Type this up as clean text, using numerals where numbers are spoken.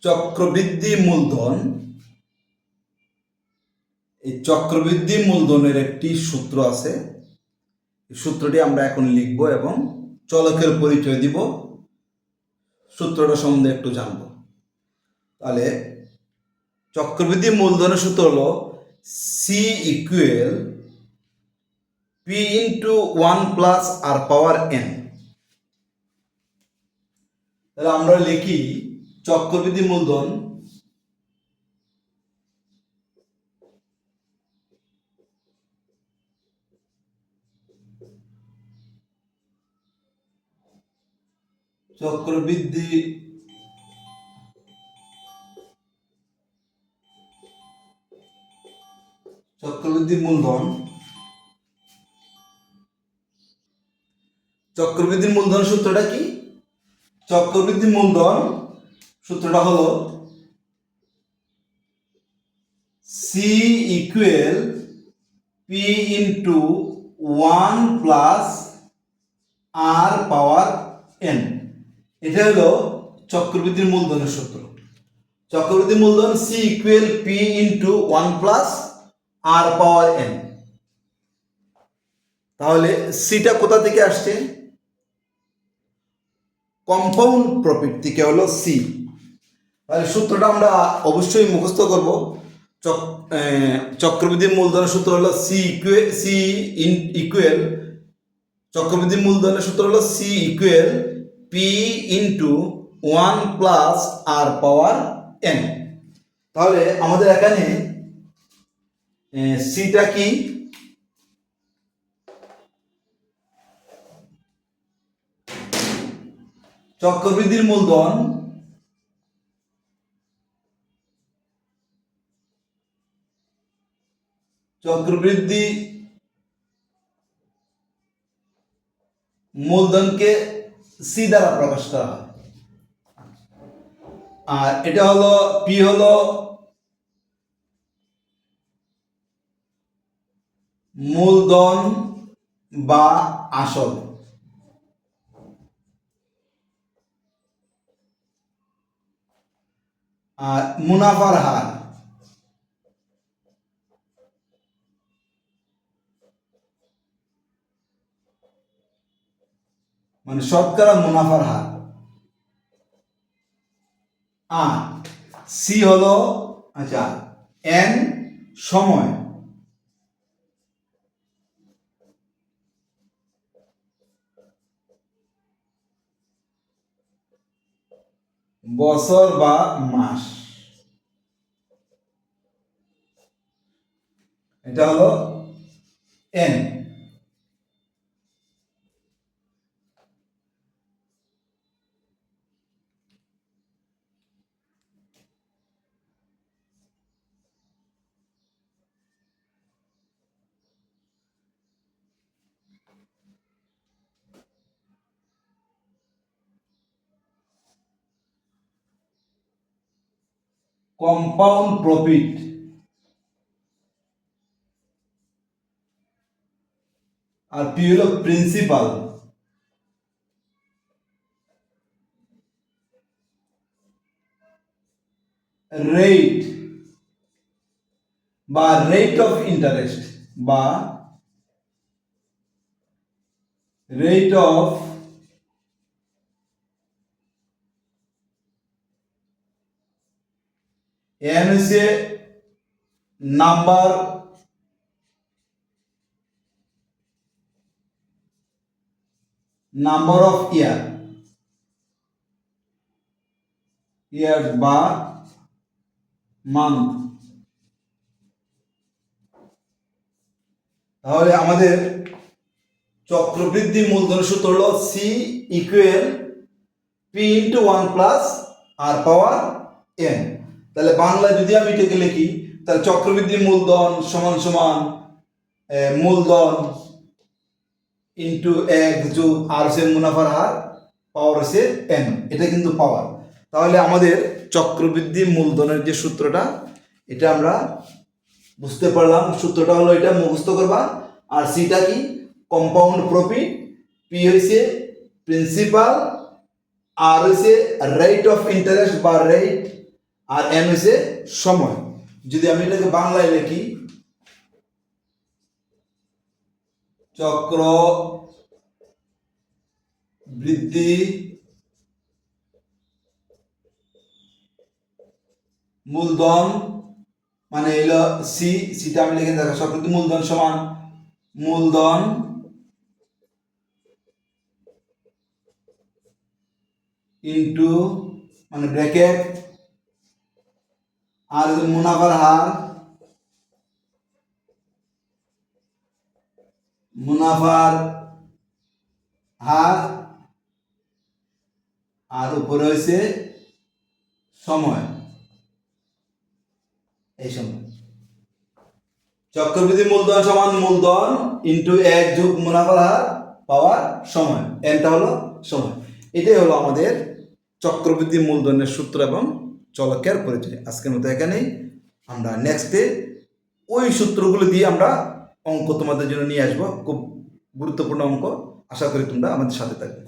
চক্রবৃদ্ধি মূলধন, এই চক্রবৃদ্ধি মূলধনের একটি সূত্র আছে। এই সূত্রটি আমরা এখন লিখব এবং চলকের পরিচয় দিব, সূত্রটা সম্বন্ধে একটু জানব। তাহলে চক্রবৃদ্ধি মূলধনের সূত্র হলো c equal p into 1 plus r power n. তাহলে আমরা লিখি চক্রবৃদ্ধি মূলধন চক্রবৃদ্ধি মূলধন, চক্রবৃদ্ধি মূলধন সূত্রটা কি? চক্রবৃদ্ধি মূলধন সূত্রটা হলো c equal p into 1 plus r power n. এটা হলো চক্রবৃদ্ধি মূলধনের সূত্র। চক্রবৃদ্ধি মূলধন c equal p into 1 plus r power n. তাহলে সিটা কোথা থেকে আসছে? কম্পাউন্ড প্রফিট থেকে হলো সি। তাহলে সূত্রটা আমরা অবশ্যই মুখস্থ করব। চক্রবৃদ্ধি মূলধনের সূত্র হলো সি ইকুয়াল চক্রবৃদ্ধি মূলধনের সূত্র হলো c equal p into 1 plus r power n. তাহলে আমাদের এখানে সিটা কি? চক্রবৃদ্ধির মূলধন চক্রবৃদ্ধি মূলধনকে সি দ্বারা প্রকাশ করা হয়। আর এটা হলো পি হলো মূলধন বা আসল, আর মুনাফার হার মানে শতকরা মুনাফার হার। আর সি হলো আচ্ছা এন সময়, বছর বা মাস। এটা হলো এন। কম্পাউন্ড প্রফিট আর পি হলো প্রিন্সিপাল। রেট বা রেট অফ ইন্টারেস্ট বা রেট অফ এন হচ্ছে নাম্বার অফ ইয়ার বা মান্থ। তাহলে আমাদের চক্রবৃদ্ধি মূলধনের সূত্র হলো c equal p into 1 plus r power n. তাহলে বাংলায় যদি আমি এটাকে লিখি তাহলে চক্রবৃদ্ধি মূলধন সমান সমান মূলধন ইন্টু 1 যোগ আর হচ্ছে মুনাফার হার পাওয়ার হচ্ছে এন। এটা কিন্তু পাওয়ার। তাহলে আমাদের চক্রবৃদ্ধি মূলধনের যে সূত্রটা এটা আমরা বুঝতে পারলাম। সূত্রটা হলো এটা মুখস্থ করবা। আর সিটা কি? কম্পাউন্ড প্রফিট, পি হইছে প্রিন্সিপাল, আর হইছে রেট অফ ইন্টারেস্ট বা রেট আর এন হচ্ছে সময়। যদি আমি এটাকে বাংলায় লিখি, চক্র বৃদ্ধি মূলধন মানে এলো সিটা আমি লিখে দেখো, চক্রবৃদ্ধি মূলধন সমান মূলধন ইন্টু মানে ব্র্যাকেট আর মুনাফার হার, মুনাফার হার আর উপরে হয়েছে সময়। এই সময় চক্রবৃদ্ধি মূলধন সমান মূলধন ইন্টু 1 যোগ মুনাফার হার পাওয়ার সময়, এনটা হলো সময়। এটাই হলো আমাদের চক্রবৃদ্ধি মূলধনের সূত্র এবং চলকের পরিচয়। আজকের মতো এখানেই, আমরা নেক্সটে ওই সূত্রগুলো দিয়ে আমরা অঙ্ক তোমাদের জন্য নিয়ে আসবো, খুব গুরুত্বপূর্ণ অঙ্ক। আশা করি তোমরা আমাদের সাথে থাকবে।